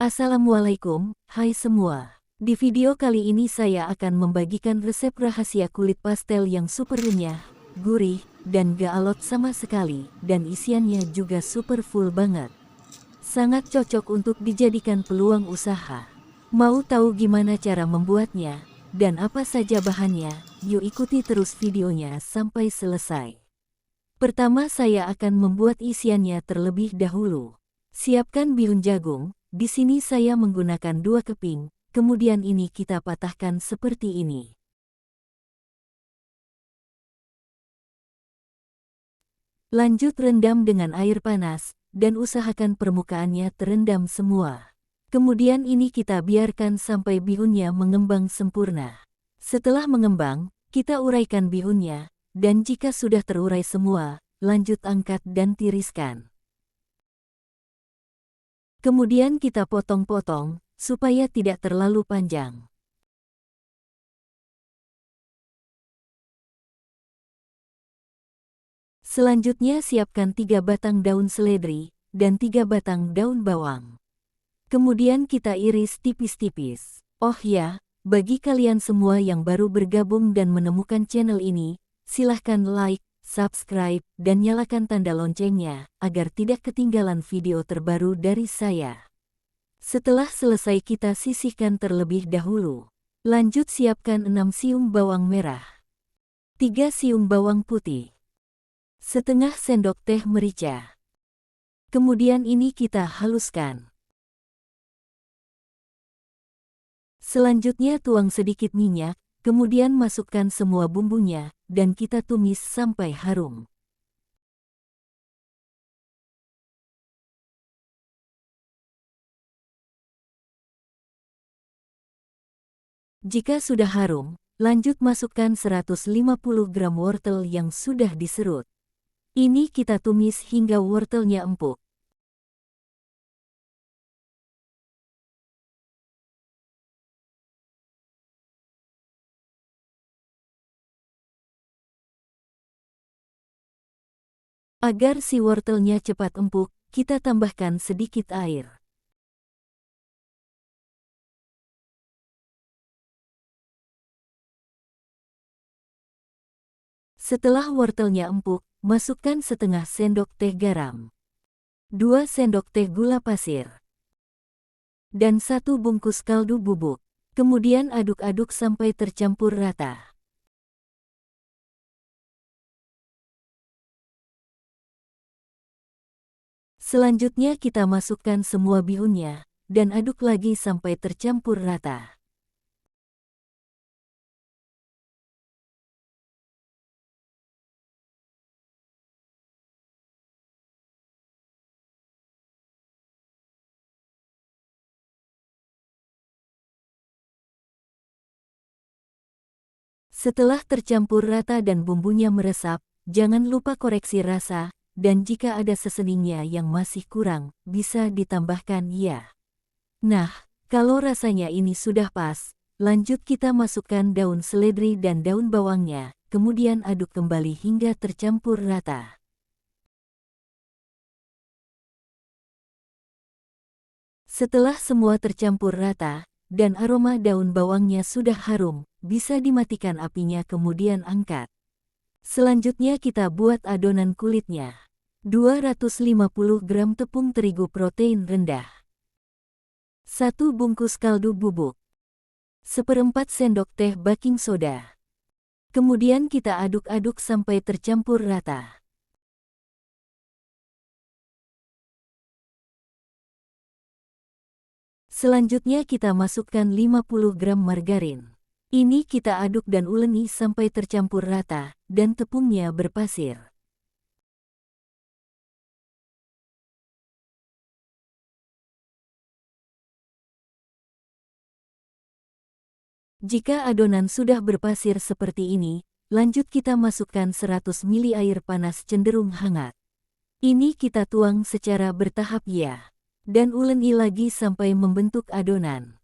Assalamualaikum, hai semua. Di video kali ini saya akan membagikan resep rahasia kulit pastel yang super renyah, gurih, dan gak alot sama sekali, dan isiannya juga super full banget. Sangat cocok untuk dijadikan peluang usaha. Mau tahu gimana cara membuatnya, dan apa saja bahannya? Yuk ikuti terus videonya sampai selesai. Pertama saya akan membuat isiannya terlebih dahulu. Siapkan bihun jagung, di sini saya menggunakan 2 keping, kemudian ini kita patahkan seperti ini. Lanjut rendam dengan air panas, dan usahakan permukaannya terendam semua. Kemudian ini kita biarkan sampai bihunnya mengembang sempurna. Setelah mengembang, kita uraikan bihunnya, dan jika sudah terurai semua, lanjut angkat dan tiriskan. Kemudian kita potong-potong, supaya tidak terlalu panjang. Selanjutnya siapkan 3 batang daun seledri, dan 3 batang daun bawang. Kemudian kita iris tipis-tipis. Oh ya, bagi kalian semua yang baru bergabung dan menemukan channel ini, silahkan like, subscribe, dan nyalakan tanda loncengnya, agar tidak ketinggalan video terbaru dari saya. Setelah selesai kita sisihkan terlebih dahulu. Lanjut siapkan 6 siung bawang merah, 3 siung bawang putih, setengah sendok teh merica. Kemudian ini kita haluskan. Selanjutnya tuang sedikit minyak, kemudian masukkan semua bumbunya, dan kita tumis sampai harum. Jika sudah harum, lanjut masukkan 150 gram wortel yang sudah diserut. Ini kita tumis hingga wortelnya empuk. Agar si wortelnya cepat empuk, kita tambahkan sedikit air. Setelah wortelnya empuk, masukkan setengah sendok teh garam, 2 sendok teh gula pasir, dan 1 bungkus kaldu bubuk. Kemudian aduk-aduk sampai tercampur rata. Selanjutnya kita masukkan semua bihunnya, dan aduk lagi sampai tercampur rata. Setelah tercampur rata dan bumbunya meresap, jangan lupa koreksi rasa, dan jika ada seseningnya yang masih kurang, bisa ditambahkan ya. Nah, kalau rasanya ini sudah pas, lanjut kita masukkan daun seledri dan daun bawangnya, kemudian aduk kembali hingga tercampur rata. Setelah semua tercampur rata, dan aroma daun bawangnya sudah harum, bisa dimatikan apinya kemudian angkat. Selanjutnya kita buat adonan kulitnya. 250 gram tepung terigu protein rendah, 1 bungkus kaldu bubuk, 1/4 sendok teh baking soda. Kemudian kita aduk-aduk sampai tercampur rata. Selanjutnya kita masukkan 50 gram margarin. Ini kita aduk dan uleni sampai tercampur rata, dan tepungnya berpasir. Jika adonan sudah berpasir seperti ini, lanjut kita masukkan 100 ml air panas cenderung hangat. Ini kita tuang secara bertahap ya. Dan uleni lagi sampai membentuk adonan.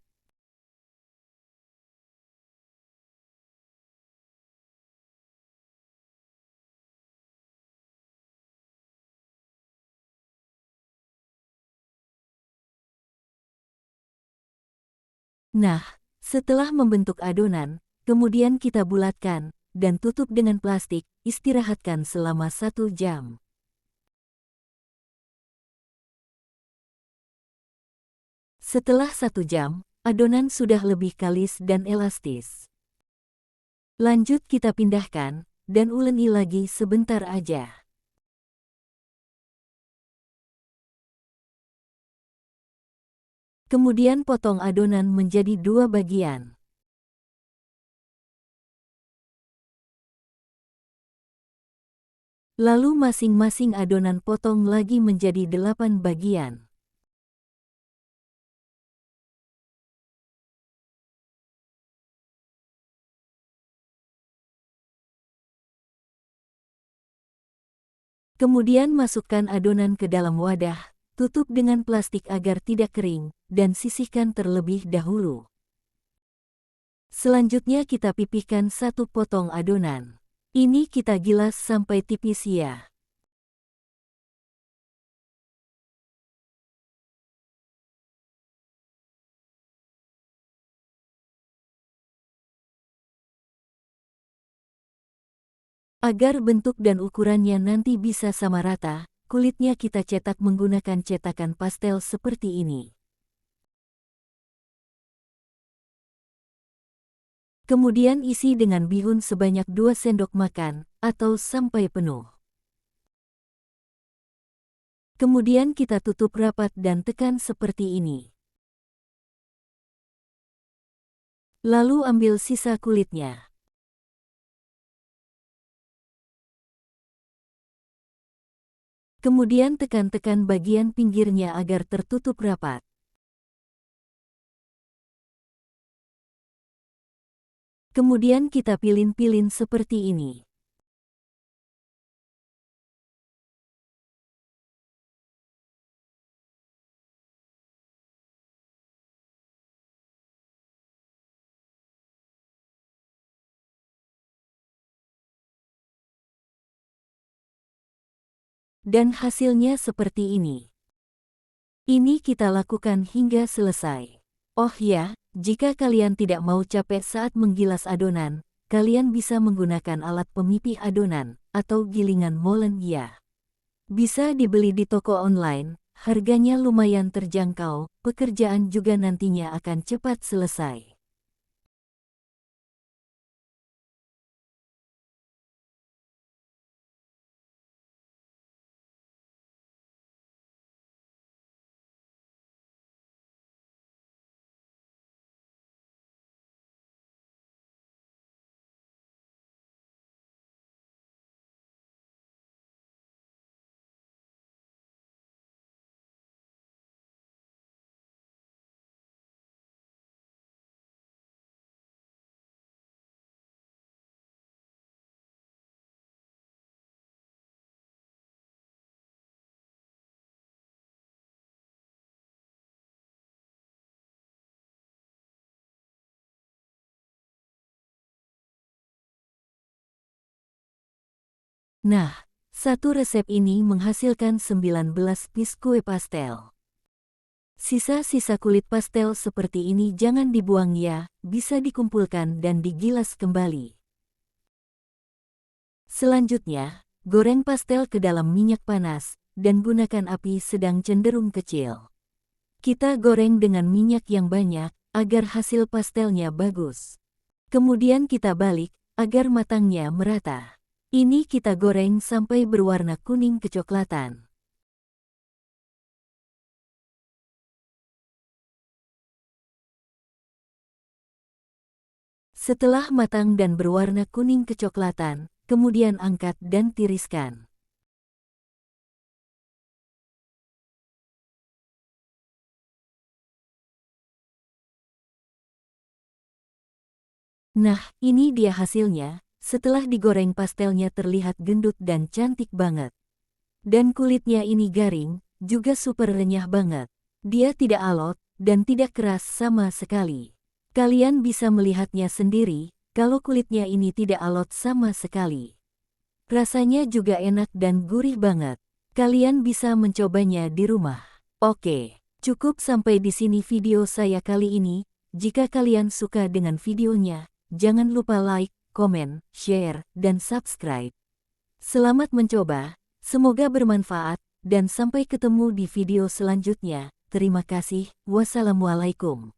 Nah, setelah membentuk adonan, kemudian kita bulatkan, dan tutup dengan plastik, istirahatkan selama 1 jam. Setelah 1 jam, adonan sudah lebih kalis dan elastis. Lanjut kita pindahkan, dan uleni lagi sebentar aja. Kemudian potong adonan menjadi 2 bagian. Lalu masing-masing adonan potong lagi menjadi 8 bagian. Kemudian masukkan adonan ke dalam wadah, tutup dengan plastik agar tidak kering, dan sisihkan terlebih dahulu. Selanjutnya kita pipihkan 1 potong adonan. Ini kita gilas sampai tipis ya. Agar bentuk dan ukurannya nanti bisa sama rata, kulitnya kita cetak menggunakan cetakan pastel seperti ini. Kemudian isi dengan bihun sebanyak 2 sendok makan, atau sampai penuh. Kemudian kita tutup rapat dan tekan seperti ini. Lalu ambil sisa kulitnya. Kemudian tekan-tekan bagian pinggirnya agar tertutup rapat. Kemudian kita pilin-pilin seperti ini. Dan hasilnya seperti ini. Ini kita lakukan hingga selesai. Oh ya, jika kalian tidak mau capek saat menggilas adonan, kalian bisa menggunakan alat pemipih adonan, atau gilingan molen ya. Bisa dibeli di toko online, harganya lumayan terjangkau, pekerjaan juga nantinya akan cepat selesai. Nah, satu resep ini menghasilkan 19 piece kue pastel. Sisa-sisa kulit pastel seperti ini jangan dibuang ya, bisa dikumpulkan dan digilas kembali. Selanjutnya, goreng pastel ke dalam minyak panas, dan gunakan api sedang cenderung kecil. Kita goreng dengan minyak yang banyak, agar hasil pastelnya bagus. Kemudian kita balik, agar matangnya merata. Ini kita goreng sampai berwarna kuning kecoklatan. Setelah matang dan berwarna kuning kecoklatan, kemudian angkat dan tiriskan. Nah, ini dia hasilnya. Setelah digoreng pastelnya terlihat gendut dan cantik banget. Dan kulitnya ini garing, juga super renyah banget. Dia tidak alot, dan tidak keras sama sekali. Kalian bisa melihatnya sendiri, kalau kulitnya ini tidak alot sama sekali. Rasanya juga enak dan gurih banget. Kalian bisa mencobanya di rumah. Oke, cukup sampai di sini video saya kali ini. Jika kalian suka dengan videonya, jangan lupa like, komen, share, dan subscribe. Selamat mencoba, semoga bermanfaat, dan sampai ketemu di video selanjutnya. Terima kasih, wassalamualaikum.